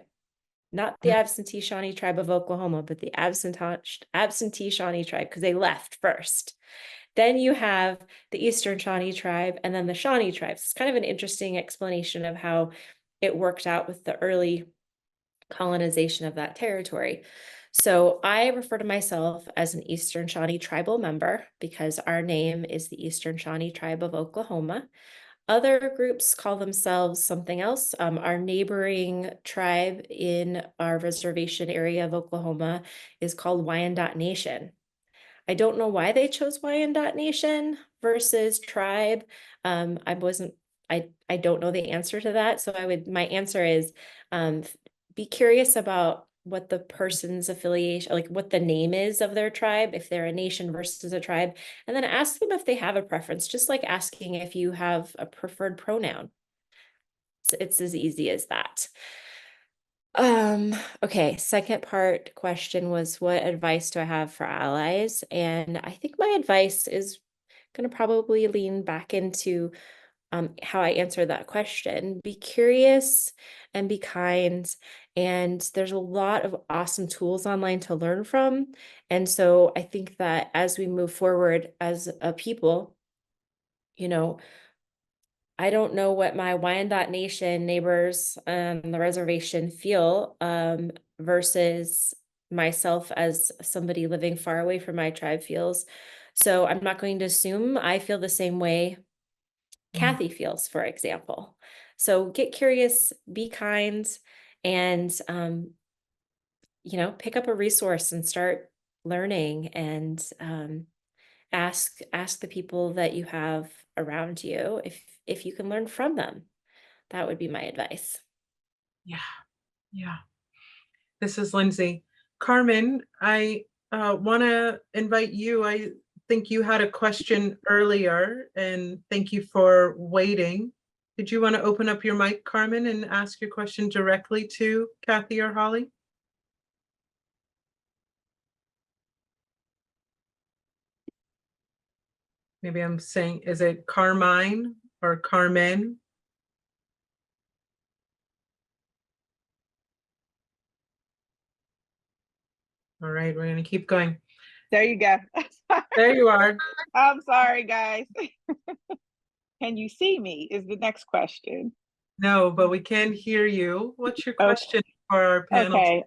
not the absentee Shawnee tribe of Oklahoma, but the absentee Shawnee tribe, because they left first. Then you have the Eastern Shawnee tribe and then the Shawnee tribes. It's kind of an interesting explanation of how it worked out with the early colonization of that territory. So I refer to myself as an Eastern Shawnee tribal member because our name is the Eastern Shawnee Tribe of Oklahoma. Other groups call themselves something else. Our neighboring tribe in our reservation area of Oklahoma is called Wyandotte Nation. I don't know why they chose Wyandotte Nation versus tribe. I don't know the answer to that. So my answer is be curious about what the person's affiliation, like what the name is of their tribe, if they're a nation versus a tribe, and then ask them if they have a preference, just like asking if you have a preferred pronoun. So it's as easy as that. Okay, second part question was, what advice do I have for allies? And I think my advice is going to probably lean back into how I answer that question. Be curious and be kind And there's a lot of awesome tools online to learn from. And so I think that as we move forward as a people, you know, I don't know what my Wyandotte Nation neighbors on the reservation feel versus myself as somebody living far away from my tribe feels. So I'm not going to assume I feel the same way Kathy feels, for example. So get curious, be kind, and pick up a resource and start learning, and ask the people that you have around you if you can learn from them. That would be my advice. Yeah, yeah. This is Lindsey. Carmen, I want to invite you. I think you had a question earlier, and thank you for waiting. Did you want to open up your mic, Carmen, and ask your question directly to Kathy or Holly? Maybe I'm saying, is it Carmine or Carmen? All right, we're going to keep going. There you go. There you are. I'm sorry, guys. Can you see me is the next question. No, but we can hear you. What's your question for our panel? Okay.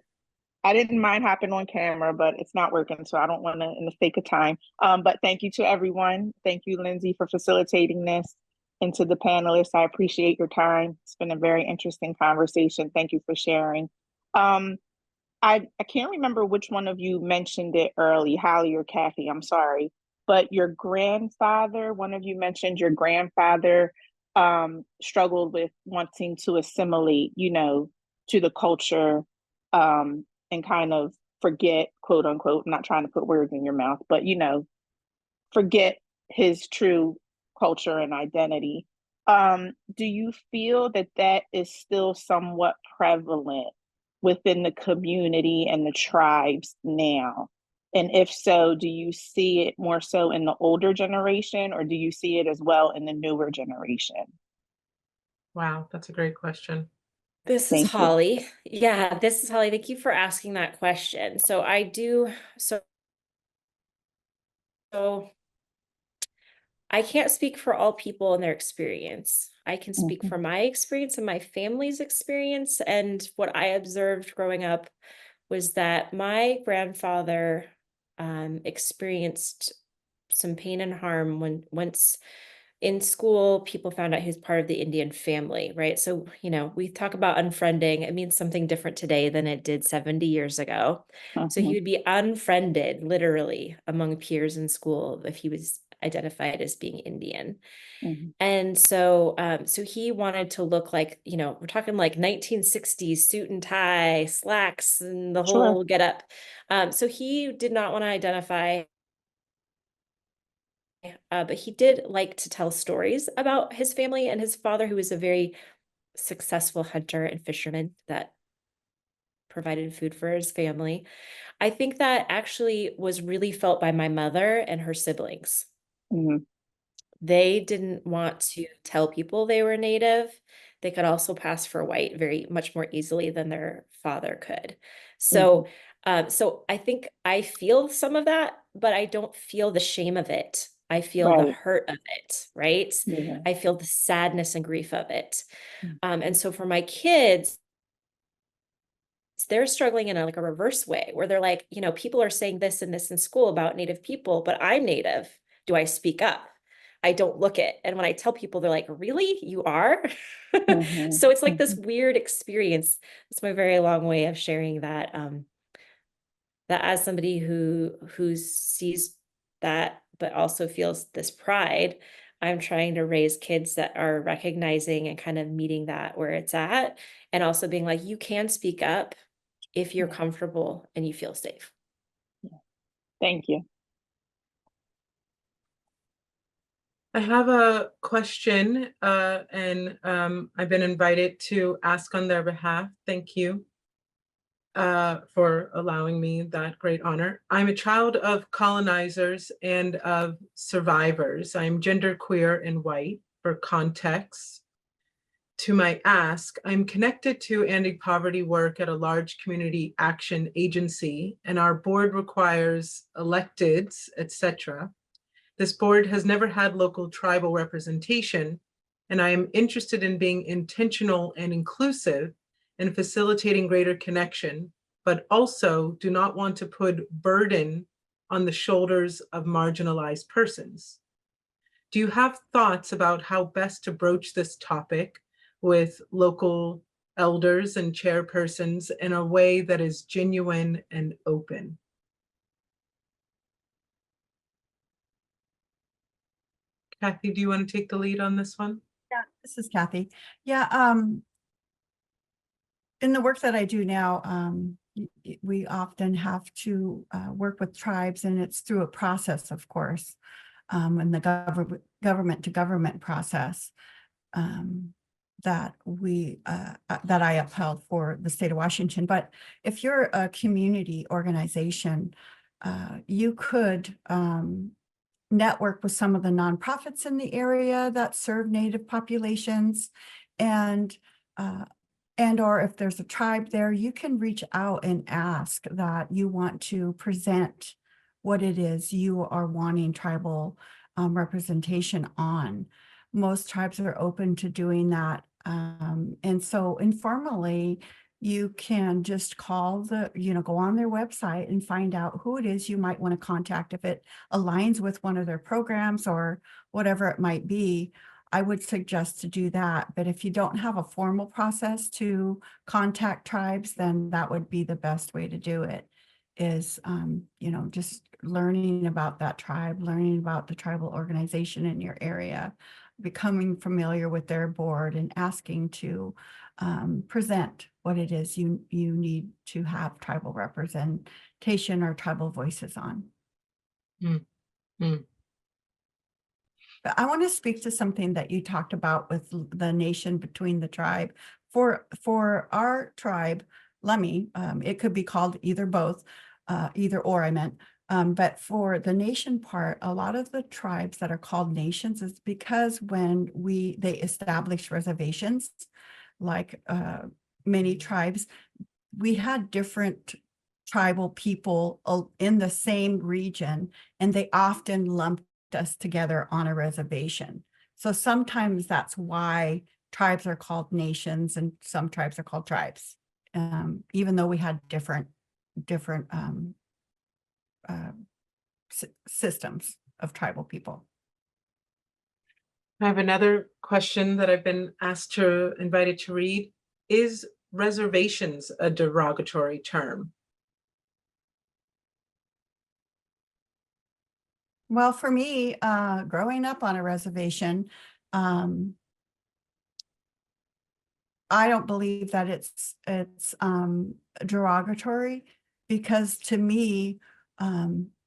I didn't mind hopping on camera, but it's not working, so I don't want to, in the sake of time. But thank you to everyone. Thank you, Lindsey, for facilitating this, and to the panelists. I appreciate your time. It's been a very interesting conversation. Thank you for sharing. I can't remember which one of you mentioned it early, Holly or Kathy, I'm sorry, but your grandfather, one of you mentioned your grandfather struggled with wanting to assimilate, to the culture, and kind of forget, quote unquote, I'm not trying to put words in your mouth, but, forget his true culture and identity. Do you feel that that is still somewhat prevalent within the community and the tribes now? And if so, do you see it more so in the older generation, or do you see it as well in the newer generation? Wow, that's a great question. This is Thank you. Holly. Yeah, this is Holly. Thank you for asking that question. So I do, so I can't speak for all people and their experience. I can speak for my experience and my family's experience. And what I observed growing up was that my grandfather experienced some pain and harm once in school, people found out he was part of the Indian family, right? So, we talk about unfriending. It means something different today than it did 70 years ago. So he would be unfriended literally among peers in school if he was identified as being Indian. And so, so he wanted to look like, we're talking like 1960s suit and tie, slacks, and the whole get up. So he did not want to identify, but he did like to tell stories about his family and his father, who was a very successful hunter and fisherman that provided food for his family. I think that actually was really felt by my mother and her siblings. They didn't want to tell people they were Native. They could also pass for white very much more easily than their father could. So, so I think I feel some of that, but I don't feel the shame of it. I feel the hurt of it, right? I feel the sadness and grief of it. And so for my kids, they're struggling in a reverse way where they're like, people are saying this and this in school about Native people, but I'm Native. Do I speak up? I don't look it. And when I tell people, they're like, really? You are? So it's like this weird experience. It's my very long way of sharing that, that as somebody who sees that, but also feels this pride, I'm trying to raise kids that are recognizing and kind of meeting that where it's at, and also being like, you can speak up if you're comfortable and you feel safe. Thank you. I have a question, and I've been invited to ask on their behalf. Thank you for allowing me that great honor. I'm a child of colonizers and of survivors. I'm genderqueer and white for context. to my ask, I'm connected to anti-poverty work at a large community action agency, and our board requires electeds, etc. This board has never had local tribal representation, and I am interested in being intentional and inclusive and facilitating greater connection, but also do not want to put burden on the shoulders of marginalized persons. Do you have thoughts about how best to broach this topic with local elders and chairpersons in a way that is genuine and open? Kathy, do you want to take the lead on this one? Yeah, this is Kathy. Yeah, in the work that I do now, we often have to work with tribes, and it's through a process, of course, and the government to government process that I upheld for the state of Washington. But if you're a community organization, you could network with some of the nonprofits in the area that serve Native populations, and or if there's a tribe there, you can reach out and ask that you want to present what it is you are wanting tribal representation on. Most tribes are open to doing that. And so informally, you can just call go on their website and find out who it is you might want to contact. If it aligns with one of their programs or whatever it might be, I would suggest to do that. But if you don't have a formal process to contact tribes, then that would be the best way to do it, is, just learning about that tribe, learning about the tribal organization in your area, becoming familiar with their board, and asking to present what it is you need to have tribal representation or tribal voices on. But I want to speak to something that you talked about with the nation between the tribe. For our tribe, Lummi, it could be called either or, I meant. But for the nation part, a lot of the tribes that are called nations is because when they establish reservations, like many tribes, we had different tribal people in the same region, and they often lumped us together on a reservation. So sometimes that's why tribes are called nations and some tribes are called tribes, even though we had different systems of tribal people. I have another question that I've been invited to read. Is reservations a derogatory term? Well, for me, growing up on a reservation, I don't believe that it's derogatory, because to me,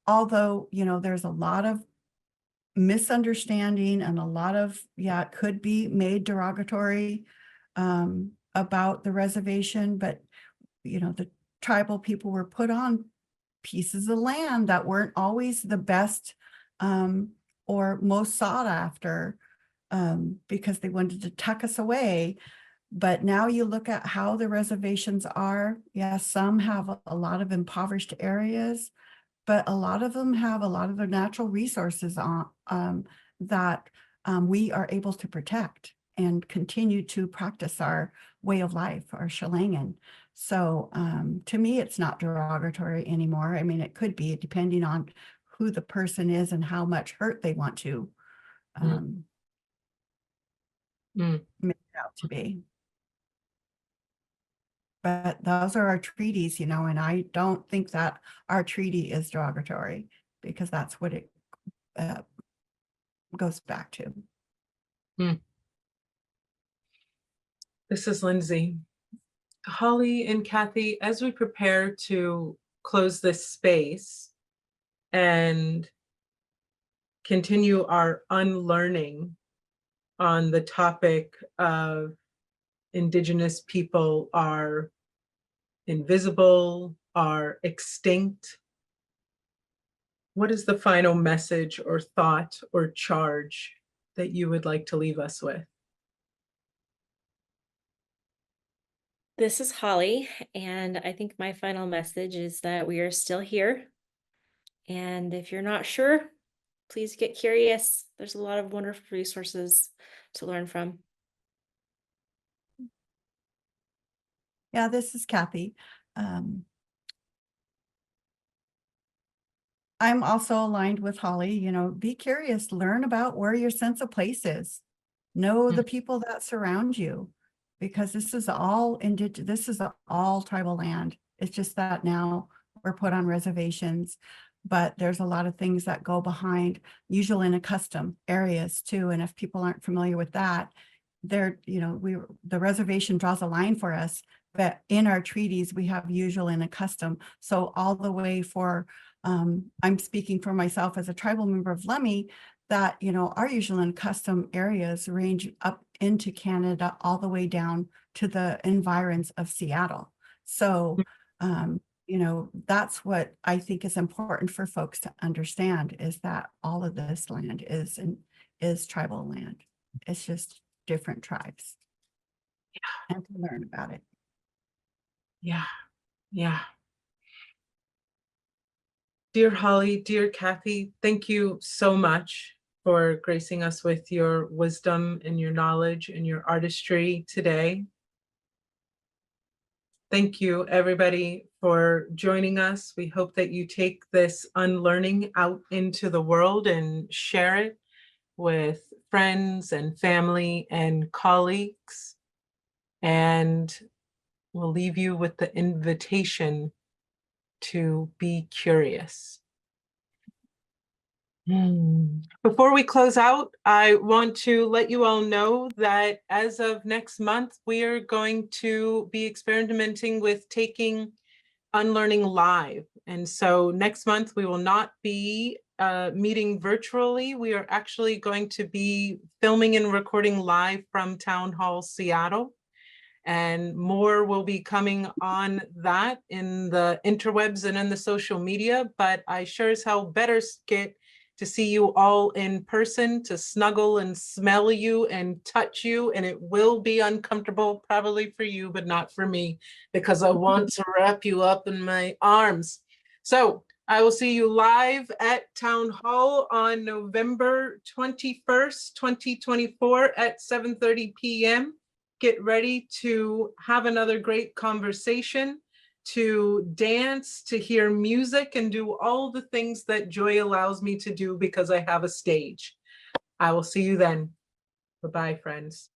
although, there's a lot of misunderstanding and a lot of, it could be made derogatory about the reservation, but, the tribal people were put on pieces of land that weren't always the best or most sought after, because they wanted to tuck us away. But now you look at how the reservations are. Yes, some have a lot of impoverished areas, but a lot of them have a lot of their natural resources that we are able to protect and continue to practice our way of life, our Shalangan. So to me, it's not derogatory anymore. I mean, it could be, depending on who the person is and how much hurt they want to make it out to be. But those are our treaties, and I don't think that our treaty is derogatory, because that's what it goes back to. This is Lindsey. Holly and Kathy, as we prepare to close this space and continue our unlearning on the topic of Indigenous people are invisible, are extinct, what is the final message or thought or charge that you would like to leave us with? This is Holly, and I think my final message is that we are still here. And if you're not sure, please get curious. There's a lot of wonderful resources to learn from. Yeah, this is Kathy. I'm also aligned with Holly, be curious, learn about where your sense of place is. Know the people that surround you, because this is all tribal land. It's just that now we're put on reservations, but there's a lot of things that go behind usual and custom areas too. And if people aren't familiar with that, the reservation draws a line for us, but in our treaties, we have usual and custom. So all the way for, I'm speaking for myself as a tribal member of Lemhi, that, our usual and custom areas range up into Canada, all the way down to the environs of Seattle. So, that's what I think is important for folks to understand, is that all of this land is tribal land. It's just different tribes. Yeah. And to learn about it. Yeah. Yeah. Dear Holly, dear Kathy, thank you so much for gracing us with your wisdom and your knowledge and your artistry today. Thank you, everybody, for joining us. We hope that you take this unlearning out into the world and share it with friends and family and colleagues. And we'll leave you with the invitation to be curious. Before we close out, I want to let you all know that as of next month, we are going to be experimenting with taking Unlearning live. And so next month, we will not be meeting virtually. We are actually going to be filming and recording live from Town Hall Seattle. And more will be coming on that in the interwebs and in the social media, but I sure as hell better get to see you all in person, to snuggle and smell you and touch you. And it will be uncomfortable probably for you, but not for me, because I want to wrap you up in my arms. So I will see you live at Town Hall on November 21st, 2024 at 7:30 p.m. Get ready to have another great conversation, to dance, to hear music, and do all the things that joy allows me to do because I have a stage. I will see you then. Bye-bye, friends.